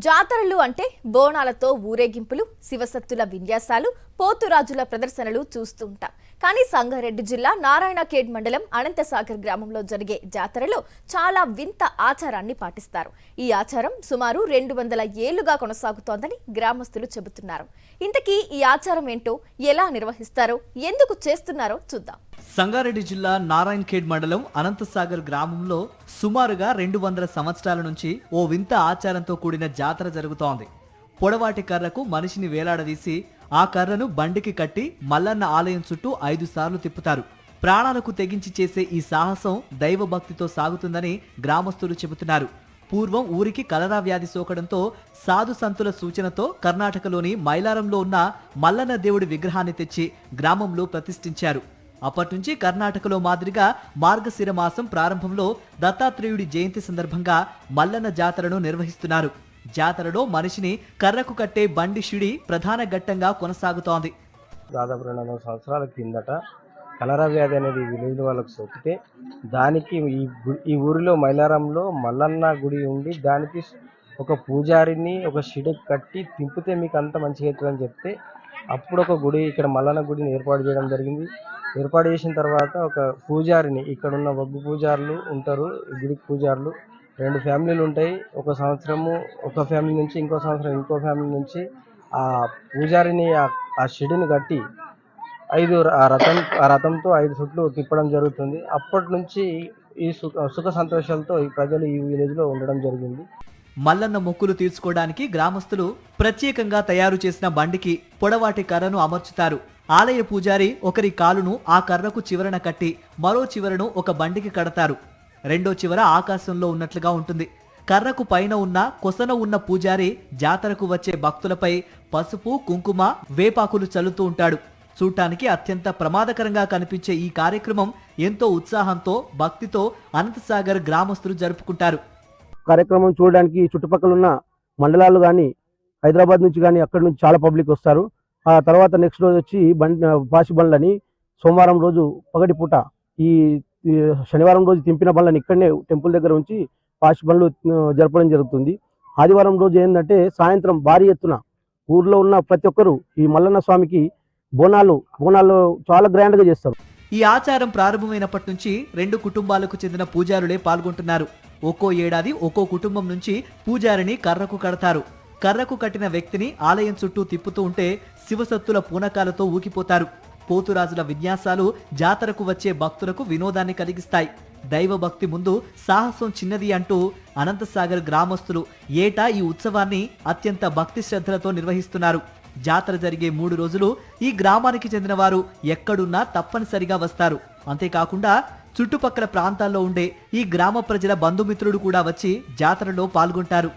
జాతరలు అంటే బోనాలతో ఊరేగింపులు, శివసత్తుల విన్యాసాలు, పోతురాజుల ప్రదర్శనలు చూస్తూ ఉంటాం. కానీ సంగారెడ్డి జిల్లా నారాయణఖేడ్ మండలం అనంతసాగర్ గ్రామంలో జరిగే జాతరలో చాలా వింత ఆచారాన్ని పాటిస్తారు. ఈ ఆచారం సుమారు 200 ఏళ్లుగా కొనసాగుతోందని గ్రామస్తులు చెబుతున్నారు. ఇంతకీ ఈ ఆచారం ఏంటో, ఎలా నిర్వహిస్తారో, ఎందుకు చేస్తున్నారో చూద్దాం. సంగారెడ్డి జిల్లా నారాయణఖేడ్ మండలం అనంతసాగర్ గ్రామంలో సుమారుగా 200 సంవత్సరాల నుంచి ఓ వింత ఆచారంతో కూడిన జాతర జరుగుతోంది. పొడవాటి కర్రకు మనిషిని వేలాడదీసి ఆ కర్రను బండికి కట్టి మల్లన్న ఆలయం చుట్టూ 5 సార్లు తిప్పుతారు. ప్రాణాలకు తెగించి చేసే ఈ సాహసం దైవభక్తితో సాగుతుందని గ్రామస్తులు చెబుతున్నారు. పూర్వం ఊరికి కలరా వ్యాధి సోకడంతో సాధు సంతుల సూచనతో కర్ణాటకలోని మైలారంలో ఉన్న మల్లన్న దేవుడి విగ్రహాన్ని తెచ్చి గ్రామంలో ప్రతిష్ఠించారు. అప్పటి కర్ణాటకలో మాదిరిగా మార్గశిర మాసం ప్రారంభంలో దత్తాత్రేయుడి జయంతి సందర్భంగా మల్లన్న జాతరను నిర్వహిస్తున్నారు. జాతరలో మనిషిని కర్రకు కట్టే బండి షిడి ప్రధాన ఘట్టంగా కొనసాగుతోంది. దాదాపు 200 సంవత్సరాల కిందట కలరా వ్యాధి అనేది విలేజ్ వాళ్ళకు సోకితే దానికి ఈ ఊరిలో మైలారంలో మల్లన్న గుడి ఉండి దానికి ఒక పూజారిని ఒక షిడికి కట్టి తింపితే మీకు అంత మంచిగా అవుతుందని చెప్తే అప్పుడు ఒక గుడి ఇక్కడ మల్లన్న గుడిని ఏర్పాటు చేయడం జరిగింది. ఏర్పాటు చేసిన తర్వాత ఒక పూజారిని, ఇక్కడ ఉన్న వగ్గు పూజారులు ఉంటారు, గుడికి పూజారులు 2 ఫ్యామిలీలు ఉంటాయి. ఒక సంవత్సరము ఒక ఫ్యామిలీ నుంచి, ఇంకో సంవత్సరం ఇంకో ఫ్యామిలీ నుంచి ఆ పూజారిని ఆ షెడ్ని కట్టి ఆ రథంతో 5 చుట్లు తిప్పడం జరుగుతుంది. అప్పటి నుంచి ఈ సుఖ సంతోషాలతో ఈ ప్రజలు ఈ విలేజ్లో ఉండడం జరిగింది. మల్లన్న మొక్కులు తీర్చుకోవడానికి గ్రామస్తులు ప్రత్యేకంగా తయారు చేసిన బండికి పొడవాటి కర్రను అమర్చుతారు. ఆలయ పూజారి ఒకరి కాలును ఆ కర్రకు చివరన కట్టి మరో చివరను ఒక బండికి కడతారు. రెండో చివర ఆకాశంలో ఉన్నట్లుగా ఉంటుంది. కర్రకు పైన ఉన్న కొసన ఉన్న పూజారి జాతరకు వచ్చే భక్తులపై పసుపు, కుంకుమ, వేపాకులు చల్లుతూ ఉంటాడు. చూడటానికి అత్యంత ప్రమాదకరంగా కనిపించే ఈ కార్యక్రమం ఎంతో ఉత్సాహంతో, భక్తితో అనంతసాగర్ గ్రామస్తులు జరుపుకుంటారు. కార్యక్రమం చూడడానికి చుట్టుపక్కల ఉన్న మండలాలు కానీ, హైదరాబాద్ నుంచి కానీ అక్కడి నుంచి చాలా పబ్లిక్ వస్తారు. ఆ తర్వాత నెక్స్ట్ రోజు వచ్చి పాసి బండ్లని సోమవారం రోజు పగటిపూట, ఈ శనివారం రోజు తింపిన బండ్లని ఇక్కడనే టెంపుల్ దగ్గర ఉంచి పాసి బండ్లు జరపడం జరుగుతుంది. ఆదివారం రోజు ఏంటంటే సాయంత్రం భారీ ఎత్తున ఊర్లో ఉన్న ప్రతి ఒక్కరు ఈ మల్లన్న స్వామికి బోనాలు చాలా గ్రాండ్గా చేస్తారు. ఈ ఆచారం ప్రారంభమైనప్పటి నుంచి 2 కుటుంబాలకు చెందిన పూజారులే పాల్గొంటున్నారు. ఒక్కో ఏడాది ఒక్కో కుటుంబం నుంచి పూజారిని కర్రకు కడతారు. కర్రకు కట్టిన వ్యక్తిని ఆలయం చుట్టూ తిప్పుతూ ఉంటే శివసత్తుల పూనకాలతో ఊగిపోతారు. పోతురాజుల విన్యాసాలు జాతరకు వచ్చే భక్తులకు వినోదాన్ని కలిగిస్తాయి. దైవభక్తి ముందు సాహసం చిన్నది అంటూ అనంతసాగర్ గ్రామస్తులు ఏటా ఈ ఉత్సవాన్ని అత్యంత భక్తి శ్రద్ధలతో నిర్వహిస్తున్నారు. జాతర జరిగే 3 రోజులు ఈ గ్రామానికి చెందిన వారు ఎక్కడున్నా తప్పనిసరిగా వస్తారు. అంతేకాకుండా చుట్టుపక్కల ప్రాంతాల్లో ఉండే ఈ గ్రామ ప్రజల బంధుమిత్రులు కూడా వచ్చి జాతరలో పాల్గొంటారు.